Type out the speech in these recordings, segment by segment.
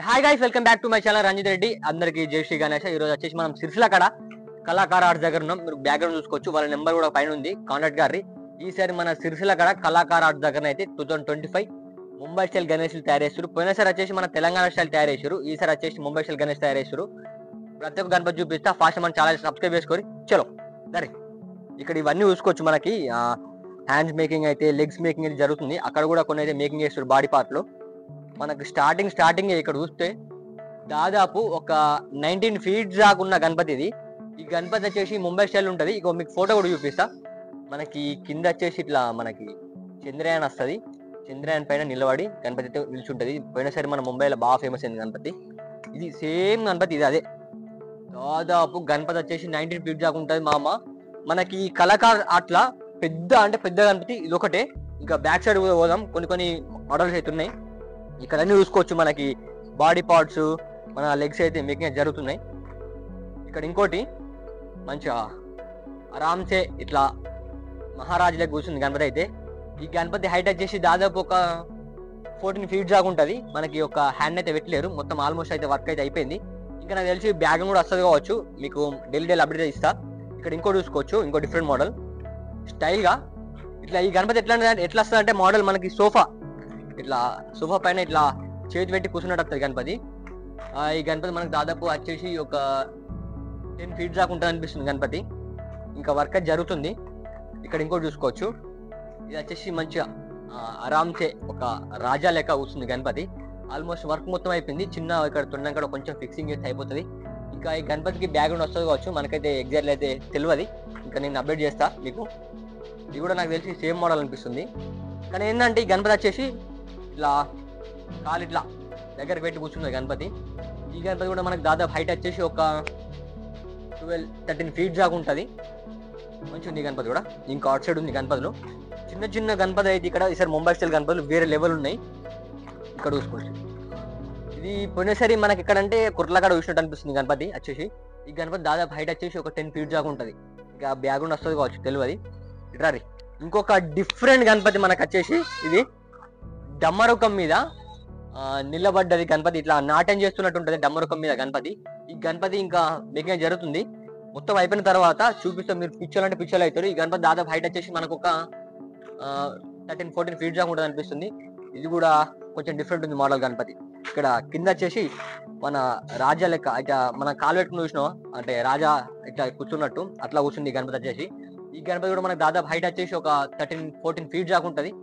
Hi guys, welcome back to my channel Ranjith Reddy. అందరికి జై శ్రీ గణేష్. ఈ రోజు వచ్చేసి మనం సిరిసిల్ల కాడ కళాకార ఆర్ట్స్ దగ్గర ఉన్నాం. మీరు బ్యాక్గ్రౌండ్ చూసుకోవచ్చు, వాళ్ళ నెంబర్ కూడా పైన ఉంది, కాంటాక్ట్ గారి. ఈసారి మన సిరిసిల్ల కాడ కళాకార ఆర్ట్స్ దగ్గర అయితే 2025 ముంబై స్టైల్ గణేషులు తయారు చేస్తారు. పోయినసారి వచ్చేసి మన తెలంగాణ స్టైల్ తయారు చేశారు, ఈసారి వచ్చేసి ముంబై స్టైల్ గణేష్ తయారు చేస్తారు. ప్రతి ఒక్క గణపతి చూపిస్తా. ఫాస్ట్ మన ఛానల్ సబ్స్క్రైబ్ చేసుకొని చలో సరే. ఇక్కడ ఇవన్నీ చూసుకోవచ్చు, మనకి హ్యాండ్స్ మేకింగ్ అయితే, లెగ్స్ మేకింగ్ అయితే జరుగుతుంది. అక్కడ కూడా కొన్ని అయితే మేకింగ్ చేస్తారు బాడీ పార్ట్ లో. మనకు స్టార్టింగ్ ఇక్కడ చూస్తే దాదాపు ఒక 19 ఫీట్స్ దాకా ఉన్న గణపతి ఇది. ఈ గణపతి వచ్చేసి ముంబై స్టైల్ ఉంటుంది. ఇక మీకు ఫోటో కూడా చూపిస్తా. మనకి కింద వచ్చేసి ఇట్లా మనకి చంద్రయాన్ వస్తుంది. చంద్రయాన్ పైన నిలబడి గణపతి అయితే నిల్చుంటది. పోయినసారి మన ముంబైలో బాగా ఫేమస్ అయింది గణపతి. ఇది సేమ్ గణపతి, ఇది అదే. దాదాపు గణపతి వచ్చేసి 19 ఫీట్ దాకా ఉంటుంది మామ. మనకి కళాకార్ అట్లా పెద్ద గణపతి ఇది ఒకటే. ఇంకా బ్యాక్ సైడ్ కూడా పోదాం, కొన్ని మోడల్స్ అయితే ఉన్నాయి. ఇక్కడ అన్ని చూసుకోవచ్చు, మనకి బాడీ పార్ట్స్, మన లెగ్స్ అయితే మేకింగ్ జరుగుతున్నాయి. ఇక్కడ ఇంకోటి మంచిగా ఆరామ్సే ఇట్లా మహారాజ్ లెగ్ కూర్చుంది గణపతి అయితే. ఈ గణపతి హైట్ వచ్చేసి దాదాపు ఒక 14 ఫీట్ దాకా ఉంటుంది. మనకి ఒక హ్యాండ్ అయితే పెట్టలేరు, మొత్తం ఆల్మోస్ట్ అయితే వర్క్ అయితే అయిపోయింది. ఇంకా నాకు తెలిసి బ్యాగ్ కూడా వస్తుంది కావచ్చు, మీకు డైలీ అప్డేట్ ఇస్తా. ఇక్కడ ఇంకోటి చూసుకోవచ్చు, ఇంకో డిఫరెంట్ మోడల్ స్టైల్గా ఇట్లా. ఈ గణపతి ఎట్లా వస్తుంది అంటే మోడల్ మనకి సోఫా పైన ఇట్లా చేతి పెట్టి కూర్చున్నట్టు వస్తుంది గణపతి. ఈ గణపతి మనకు దాదాపు వచ్చేసి ఒక 10 ఫీట్ దాకా ఉంటుంది అనిపిస్తుంది గణపతి. ఇంకా వర్క్ జరుగుతుంది. ఇక్కడ ఇంకోటి చూసుకోవచ్చు, ఇది వచ్చేసి మంచిగా ఆరామ్సే ఒక రాజా లెక్క కూర్చుంది గణపతి. ఆల్మోస్ట్ వర్క్ మొత్తం అయిపోయింది. చిన్న ఇక్కడ తొండంగా కొంచెం ఫిక్సింగ్ చేస్తే అయిపోతుంది. ఇంకా ఈ గణపతికి బ్యాక్గ్రౌండ్ వస్తుంది కావచ్చు, మనకైతే ఎగ్జాక్ట్లీ అయితే తెలియదు. ఇంకా నేను అప్డేట్ చేస్తా మీకు. ఇది కూడా నాకు తెలిసి సేమ్ మోడల్ అనిపిస్తుంది. కానీ ఏంటంటే ఈ గణపతి వచ్చేసి ఇట్లా కాలు ఇట్లా దగ్గరకు పెట్టి కూర్చుంది గణపతి. ఈ గణపతి కూడా మనకు దాదాపు హైట్ వచ్చేసి ఒక 12-13 ఫీట్ దాకా ఉంటుంది. మంచిగా ఉంది గణపతి కూడా. ఇంకా అవుట్ సైడ్ ఉంది గణపతులు, చిన్న గణపతి అయితే. ఇక్కడ ఈసారి ముంబై స్టైల్ గణపతులు వేరే లెవెల్ ఉన్నాయి. ఇక్కడ చూసుకోవచ్చు, ఇది పోయినసారి మనకి ఇక్కడ అంటే కుర్లకాడ చూసినట్టు అనిపిస్తుంది గణపతి వచ్చేసి. ఈ గణపతి దాదాపు హైట్ వచ్చేసి ఒక 10 ఫీట్ దాకా ఉంటుంది. ఇంకా బ్యాక్గ్రౌండ్ వస్తుంది కావచ్చు, తెలియదు. ఇట్లా ఇంకొక డిఫరెంట్ గణపతి మనకు వచ్చేసి, ఇది డమ్మరుకం మీద నిలబడ్డది గణపతి. ఇట్లా నాట్యం చేస్తున్నట్టు ఉంటుంది డమ్మరుకం మీద గణపతి. ఈ గణపతి ఇంకా మేకింగ్ జరుగుతుంది. మొత్తం అయిపోయిన తర్వాత చూపిస్తాం, మీరు పిక్చర్ అంటే పిక్చర్ అవుతారు. ఈ గణపతి దాదాపు హైట్ వచ్చేసి మనకు ఒక 13-14 ఫీట్ దాకా ఉంటుంది అనిపిస్తుంది. ఇది కూడా కొంచెం డిఫరెంట్ ఉంది మోడల్ గణపతి. ఇక్కడ కింద వచ్చేసి మన రాజా లెక్క ఇట్లా మన కాలు పెట్టుకుని చూసినావా అంటే రాజా ఇట్లా కూర్చున్నట్టు అట్లా కూర్చుంది ఈ గణపతి వచ్చేసి. ఈ గణపతి కూడా మనకు దాదాపు హైట్ వచ్చేసి ఒక 13-14 ఫీట్ దాకా ఉంటుంది.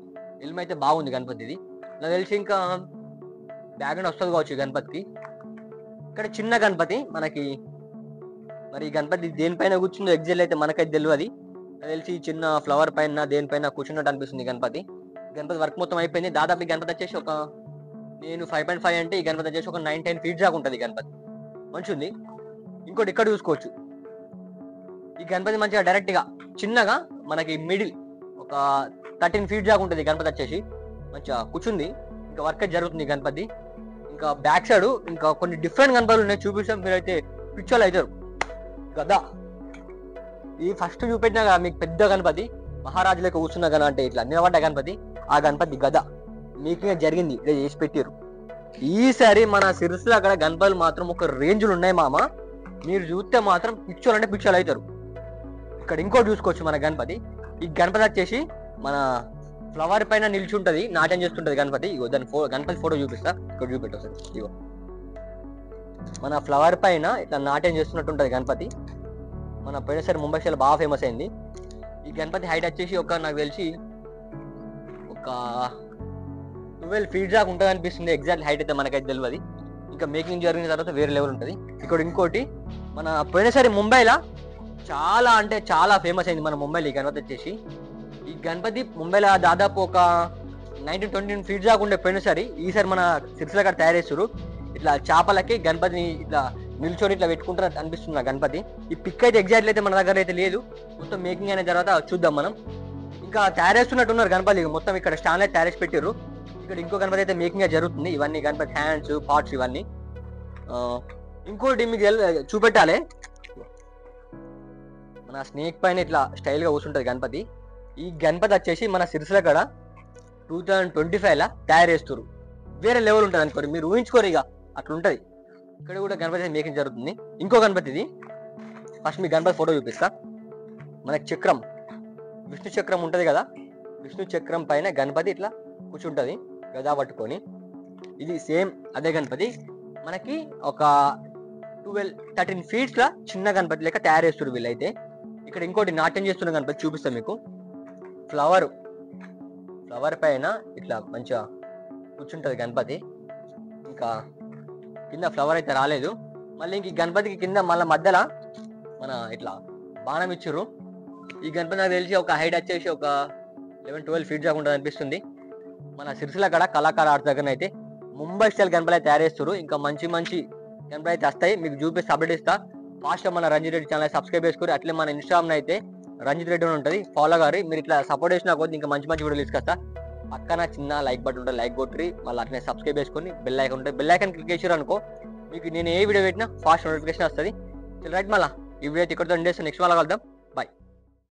ఎల్మ్ అయితే బాగుంది గణపతి ఇది. నాకు తెలిసి ఇంకా బ్యాక్గ్రౌండ్ వస్తుంది కావచ్చు ఈ గణపతికి. ఇక్కడ చిన్న గణపతి మనకి. మరి ఈ గణపతి దేనిపైన కూర్చుందో ఎగ్జాక్ట్ అయితే మనకైతే తెలియదు. నాకు తెలిసి చిన్న ఫ్లవర్ పైన దేనిపైన కూర్చున్నట్టు అనిపిస్తుంది గణపతి. గణపతి వర్క్ మొత్తం అయిపోయింది. దాదాపు ఈ గణపతి వచ్చేసి ఒక నేను 5.5 అంటే ఈ గణపతి వచ్చేసి ఒక 9-10 ఫీట్ దాకా ఉంటుంది గణపతి. మంచి ఉంది. ఇంకోటి ఇక్కడ చూసుకోవచ్చు, ఈ గణపతి మంచిగా డైరెక్ట్ గా చిన్నగా మనకి మిడిల్ ఒక 13 ఫీట్ దాకా ఉంటుంది గణపతి వచ్చేసి. మంచిగా కూర్చుంది. ఇంకా వర్క్ జరుగుతుంది గణపతి. ఇంకా బ్యాక్ సైడ్ ఇంకా కొన్ని డిఫరెంట్ గణపతులు ఉన్నాయి, చూపిస్తాం. మీరైతే పిక్చర్లు అవుతారు. గదా ఈ ఫస్ట్ చూపెట్టినా కదా మీకు పెద్ద గణపతి మహారాజు లెక్క కూర్చున్న గణ అంటే ఇట్లా నిలబడ్డ గణపతి. ఆ గణపతి గద మీకు జరిగింది, ఇట్లా చేసి పెట్టారు. ఈసారి మన సిరిసిల్ల అక్కడ గణపతులు మాత్రం ఒక రేంజ్లు ఉన్నాయి మామ. మీరు చూస్తే మాత్రం పిక్చర్లు అంటే పిక్చర్లు అవుతారు. ఇక్కడ ఇంకోటి చూసుకోవచ్చు మన గణపతి. ఈ గణపతి వచ్చేసి మన ఫ్లవర్ పైన నిలిచి ఉంటది, నాట్యం చేస్తుంటది గణపతి. ఇగో దాని గణపతి ఫోటో చూపిస్తా, ఇక్కడ చూపెట్టు సార్. ఇగో మన ఫ్లవర్ పైన ఇట్లా నాట్యం చేస్తున్నట్టు ఉంటది గణపతి. మన పోయినసారి ముంబై స్టైల్ బాగా ఫేమస్ అయింది. ఈ గణపతి హైట్ వచ్చేసి ఒక నాకు తెలిసి ఒక 12 ఫీట్ దాకా ఉంటుంది అనిపిస్తుంది. ఎగ్జాక్ట్ హైట్ అయితే మనకైతే తెలియదు. ఇంకా మేకింగ్ జరిగిన తర్వాత వేరే లెవెల్ ఉంటుంది. ఇక్కడ ఇంకోటి మన పోయినసారి ముంబైలో చాలా అంటే చాలా ఫేమస్ అయింది మన ముంబైలో ఈ గణపతి వచ్చేసి. ఈ గణపతి ముంబైలో దాదాపు ఒక 19-20 ఫీట్ దాకా ఉండే పోయినసారి. ఈసారి మన సిరిసిల్ల కాడ తయారు చేస్తారు. ఇట్లా చేపలకి గణపతిని ఇట్లా నిల్చొని ఇట్లా పెట్టుకుంటారు అనిపిస్తుంది గణపతి. ఈ పిక్ అయితే ఎగ్జాక్ట్లీ అయితే మన దగ్గర అయితే లేదు. మొత్తం మేకింగ్ అయిన తర్వాత చూద్దాం మనం. ఇంకా తయారు చేస్తున్నట్టున్నారు గణపతి. మొత్తం ఇక్కడ స్టాండ్ అయితే తయారు చేసి పెట్టారు. ఇక్కడ ఇంకో గణపతి అయితే మేకింగ్ జరుగుతుంది. ఇవన్నీ గణపతి హ్యాండ్స్ పార్ట్స్ ఇవన్నీ. ఇంకోటి మీకు చూపెట్టాలి, మన స్నేక్ పైన ఇట్లా స్టైల్ గా కూర్చుంటది గణపతి. ఈ గణపతి వచ్చేసి మన సిరిసిల్ల కాడ 2025 తయారు చేస్తారు. వేరే లెవెల్ ఉంటుంది అనుకోరు, మీరు ఊహించుకోరు. ఇక అట్లా ఉంటుంది. ఇక్కడ కూడా గణపతి మేకింగ్ జరుగుతుంది. ఇంకో గణపతి ఇది. ఫస్ట్ మీ గణపతి ఫోటో చూపిస్తా. మనకి చక్రం, విష్ణు చక్రం ఉంటుంది కదా, విష్ణు చక్రం పైన గణపతి ఇట్లా కూర్చుంటుంది గదా పట్టుకొని. ఇది సేమ్ అదే గణపతి. మనకి ఒక 12-13 ఫీట్స్లో చిన్న గణపతి లెక్క తయారు చేస్తారు వీళ్ళైతే. ఇక్కడ ఇంకోటి నాట్యం చేస్తున్న గణపతి చూపిస్తాం మీకు. ఫ్లవర్ పైన ఇట్లా మంచిగా కూర్చుంటుంది గణపతి. ఇంకా కింద ఫ్లవర్ అయితే రాలేదు. మళ్ళీ ఇంక గణపతికి కింద మళ్ళీ మధ్యలో మన ఇట్లా బాణం ఇచ్చారు. ఈ గణపతి నాకు తెలిసి ఒక హైట్ వచ్చేసి ఒక 11-12 ఫీట్ దాకా ఉంటుంది అనిపిస్తుంది. మన సిరిసిల్ల కాడ కళాకార ఆర్ట్స్ దగ్గర అయితే ముంబై స్టైల్ గణపతి అయితే తయారు చేస్తారు. ఇంకా మంచి మంచి గణపతి అయితే వస్తాయి, మీకు చూపిస్తే అప్డేట్ ఇస్తా. ఫాస్ట్గా మన రంజిత్ రెడ్డి ఛానల్ సబ్స్క్రైబ్ చేసుకుని అట్లే మన ఇన్స్టాగ్రామ్ అయితే రంజిత్ రెడ్డి అని ఉంటుంది, ఫాలో గారి. మీరు ఇట్లా సపోర్ట్ చేసినా కొద్ది ఇంకా మంచి మంచి వీడియోలు తీసుకొస్తా. పక్కన చిన్న లైక్ బటన్ ఉంటుంది, లైక్ కొట్టి మళ్ళీ అట్లనే సబ్స్క్రైబ్ చేసుకొని బెల్ ఐకాన్ ఉంటుంది, బెల్ ఐకాన్ క్లిక్ చేసారు అనుకో మీకు నేను ఏ వీడియో పెట్టినా ఫాస్ట్ నోటిఫికేషన్ వస్తుంది. రైట్, మళ్ళీ ఈ వీడియో అయితే ఇక్కడితో ఎండ్ చేస్తాను. నెక్స్ట్ మళ్ళీ కలుద్దాం. బాయ్.